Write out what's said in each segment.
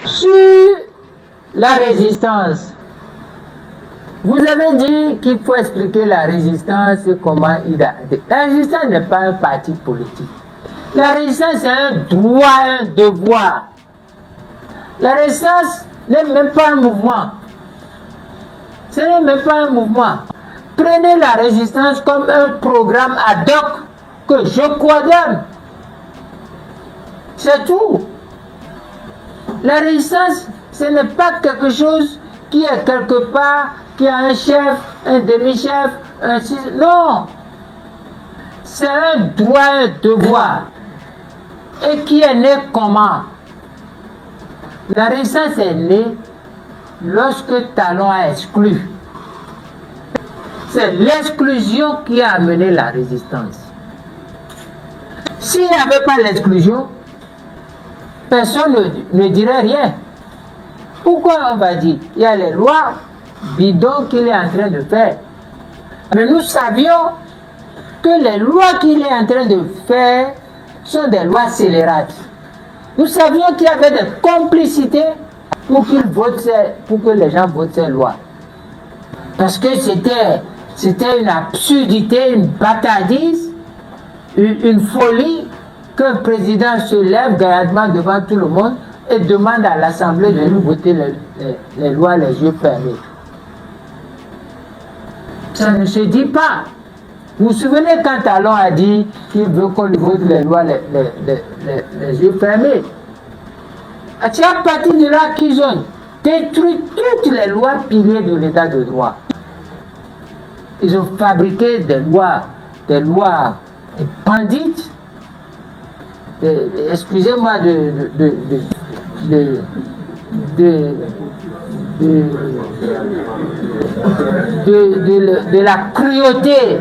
Sur la résistance, vous avez dit qu'il faut expliquer la résistance et comment il a... La résistance n'est pas un parti politique. La résistance, c'est un droit, un devoir. La résistance n'est même pas un mouvement. Ce n'est même pas un mouvement. Prenez la résistance comme un programme ad hoc que je coordonne. C'est tout. La résistance, ce n'est pas quelque chose qui est quelque part, qui a un chef, un demi-chef, un... Non. C'est un droit, un devoir. Et qui est né comment? La résistance est née lorsque Talon a exclu. C'est l'exclusion qui a amené la résistance. S'il n'y avait pas l'exclusion, personne ne dirait rien. Pourquoi on va dire? Il y a les lois bidons qu'il est en train de faire. Mais nous savions que les lois qu'il est en train de faire sont des lois scélérates. Nous savions qu'il y avait des complicités pour que les gens votent ces lois. Parce que c'était une absurdité, une bâtardise, une folie qu'un président se lève gaillardement devant tout le monde et demande à l'Assemblée de lui voter les lois les yeux fermés. Ça ne se dit pas. Vous vous souvenez quand Talon a dit qu'il veut qu'on lui vote les lois les yeux fermés? C'est à partir de là qu'ils ont détruit toutes les lois piliers de l'état de droit. Ils ont fabriqué des lois bandites, excusez-moi de la cruauté,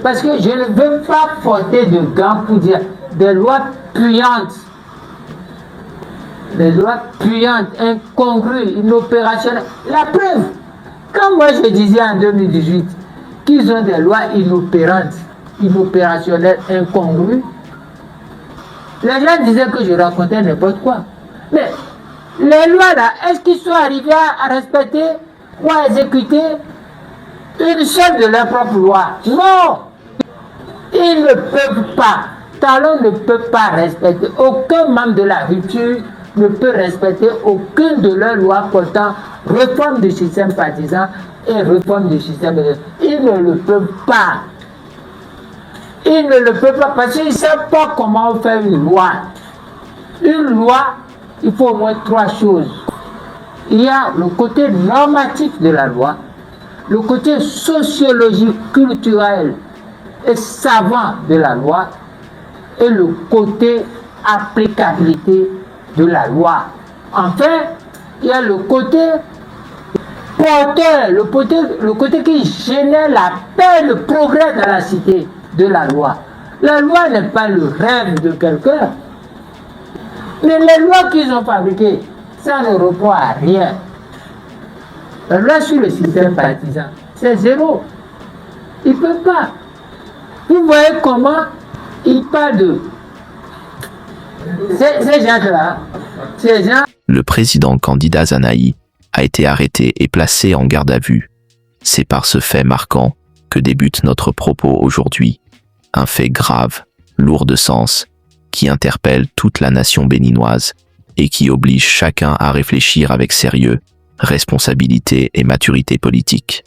parce que je ne veux pas porter de gants pour dire des lois puantes, incongrues, inopérationnelles. La preuve, quand moi je disais en 2018 qu'ils ont des lois inopérantes, inopérationnelles, incongrues, les gens disaient que je racontais n'importe quoi. Mais les lois là, est-ce qu'ils sont arrivés à respecter ou à exécuter une seule de leurs propres lois? Non! Ils ne peuvent pas. Talon ne peut pas respecter. Aucun membre de la rupture ne peut respecter aucune de leurs lois portant réforme du système partisan et réforme du système de... Ils ne le peuvent pas. Ils ne le peuvent pas parce qu'ils ne savent pas comment faire une loi. Une loi, il faut au moins trois choses. Il y a le côté normatif de la loi, le côté sociologique, culturel et savant de la loi, et le côté applicabilité de la loi. Enfin, il y a le côté porteur, le côté qui génère la paix, le progrès dans la cité de la loi. La loi n'est pas le rêve de quelqu'un. Mais les lois qu'ils ont fabriquées, ça ne répond à rien. La loi sur le système partisan, c'est zéro. Ils ne peuvent pas. Vous voyez comment ils parlent de... Ces gens-là, ces gens... Le président candidat Zanaï a été arrêté et placé en garde à vue. C'est par ce fait marquant que débute notre propos aujourd'hui. Un fait grave, lourd de sens, qui interpelle toute la nation béninoise et qui oblige chacun à réfléchir avec sérieux, responsabilité et maturité politique.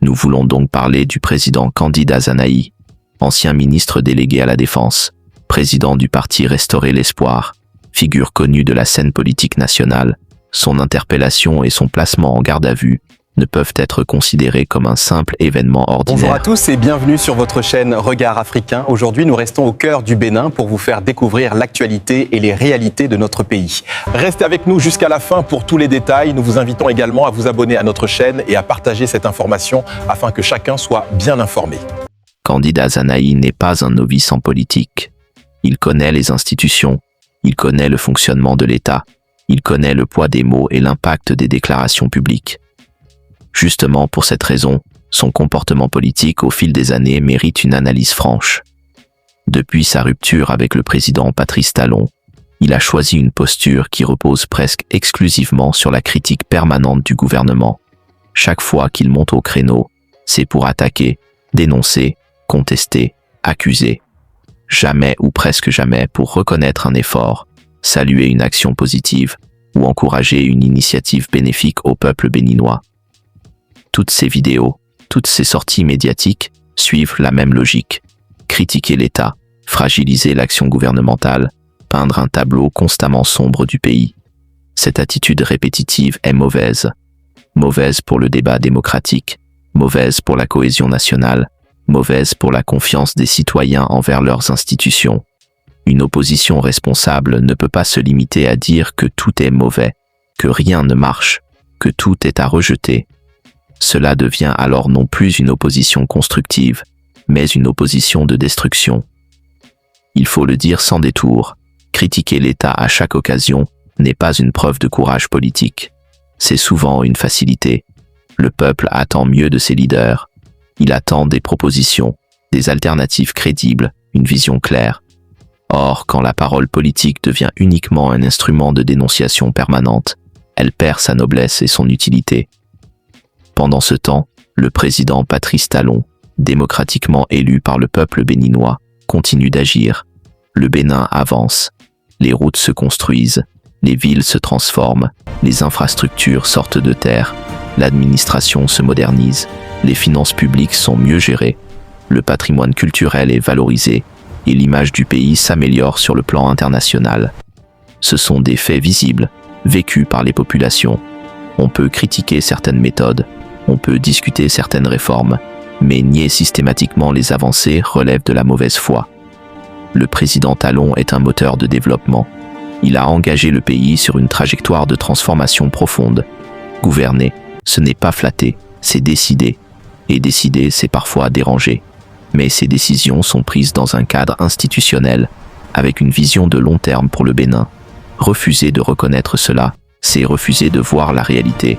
Nous voulons donc parler du président candidat Zanaï, ancien ministre délégué à la Défense, président du parti Restaurer l'Espoir, figure connue de la scène politique nationale. Son interpellation et son placement en garde à vue ne peuvent être considérés comme un simple événement ordinaire. Bonjour à tous et bienvenue sur votre chaîne Regard Africain. Aujourd'hui, nous restons au cœur du Bénin pour vous faire découvrir l'actualité et les réalités de notre pays. Restez avec nous jusqu'à la fin pour tous les détails. Nous vous invitons également à vous abonner à notre chaîne et à partager cette information afin que chacun soit bien informé. Candidat Zanaï n'est pas un novice en politique. Il connaît les institutions, il connaît le fonctionnement de l'État, il connaît le poids des mots et l'impact des déclarations publiques. Justement pour cette raison, son comportement politique au fil des années mérite une analyse franche. Depuis sa rupture avec le président Patrice Talon, Il a choisi une posture qui repose presque exclusivement sur la critique permanente du gouvernement. Chaque fois qu'il monte au créneau, c'est pour attaquer, dénoncer, contester, accuser. Jamais ou presque jamais pour reconnaître un effort, saluer une action positive ou encourager une initiative bénéfique au peuple béninois. Toutes ces vidéos, toutes ces sorties médiatiques suivent la même logique. Critiquer l'État, fragiliser l'action gouvernementale, peindre un tableau constamment sombre du pays. Cette attitude répétitive est mauvaise. Mauvaise pour le débat démocratique, mauvaise pour la cohésion nationale, mauvaise pour la confiance des citoyens envers leurs institutions. Une opposition responsable ne peut pas se limiter à dire que tout est mauvais, que rien ne marche, que tout est à rejeter. Cela devient alors non plus une opposition constructive, mais une opposition de destruction. Il faut le dire sans détour, critiquer l'État à chaque occasion n'est pas une preuve de courage politique. C'est souvent une facilité. Le peuple attend mieux de ses leaders. Il attend des propositions, des alternatives crédibles, une vision claire. Or, quand la parole politique devient uniquement un instrument de dénonciation permanente, elle perd sa noblesse et son utilité. Pendant ce temps, le président Patrice Talon, démocratiquement élu par le peuple béninois, continue d'agir. Le Bénin avance. Les routes se construisent, les villes se transforment, les infrastructures sortent de terre, l'administration se modernise, les finances publiques sont mieux gérées, le patrimoine culturel est valorisé et l'image du pays s'améliore sur le plan international. Ce sont des faits visibles, vécus par les populations. On peut critiquer certaines méthodes, on peut discuter certaines réformes, mais nier systématiquement les avancées relève de la mauvaise foi. Le président Talon est un moteur de développement. Il a engagé le pays sur une trajectoire de transformation profonde. Gouverner, ce n'est pas flatter, c'est décider. Et décider, c'est parfois déranger. Mais ces décisions sont prises dans un cadre institutionnel, avec une vision de long terme pour le Bénin. Refuser de reconnaître cela, c'est refuser de voir la réalité.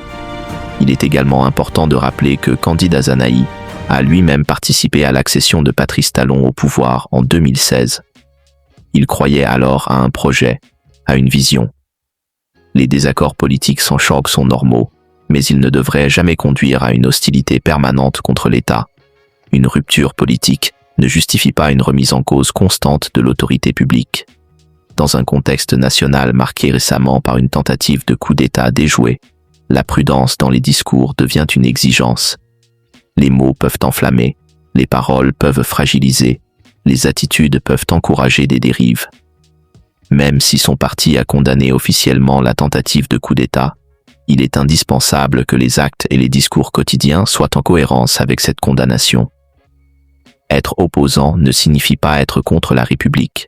Il est également important de rappeler que Candide Azanahi a lui-même participé à l'accession de Patrice Talon au pouvoir en 2016. Il croyait alors à un projet, à une vision. Les désaccords politiques sans choc sont normaux, mais ils ne devraient jamais conduire à une hostilité permanente contre l'État. Une rupture politique ne justifie pas une remise en cause constante de l'autorité publique. Dans un contexte national marqué récemment par une tentative de coup d'État déjouée, la prudence dans les discours devient une exigence. Les mots peuvent enflammer, les paroles peuvent fragiliser, les attitudes peuvent encourager des dérives. Même si son parti a condamné officiellement la tentative de coup d'État, il est indispensable que les actes et les discours quotidiens soient en cohérence avec cette condamnation. Être opposant ne signifie pas être contre la République.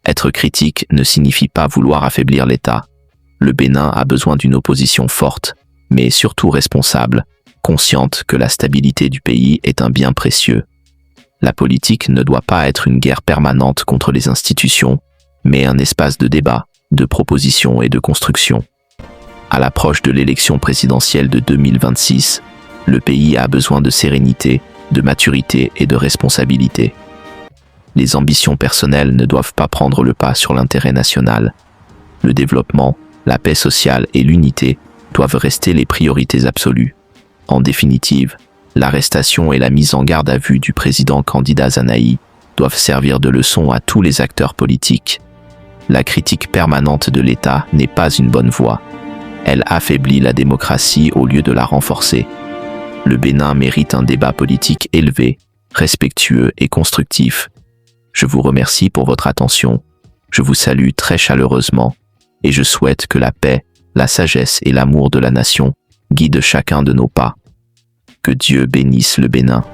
Être critique ne signifie pas vouloir affaiblir l'État. Le Bénin a besoin d'une opposition forte, mais surtout responsable, consciente que la stabilité du pays est un bien précieux. La politique ne doit pas être une guerre permanente contre les institutions, mais un espace de débat, de proposition et de construction. À l'approche de l'élection présidentielle de 2026, le pays a besoin de sérénité, de maturité et de responsabilité. Les ambitions personnelles ne doivent pas prendre le pas sur l'intérêt national. Le développement, la paix sociale et l'unité doivent rester les priorités absolues. En définitive, l'arrestation et la mise en garde à vue du président Candide Azanahi doivent servir de leçon à tous les acteurs politiques. La critique permanente de l'État n'est pas une bonne voie. Elle affaiblit la démocratie au lieu de la renforcer. Le Bénin mérite un débat politique élevé, respectueux et constructif. Je vous remercie pour votre attention. Je vous salue très chaleureusement et je souhaite que la paix, la sagesse et l'amour de la nation guident chacun de nos pas. Que Dieu bénisse le Bénin.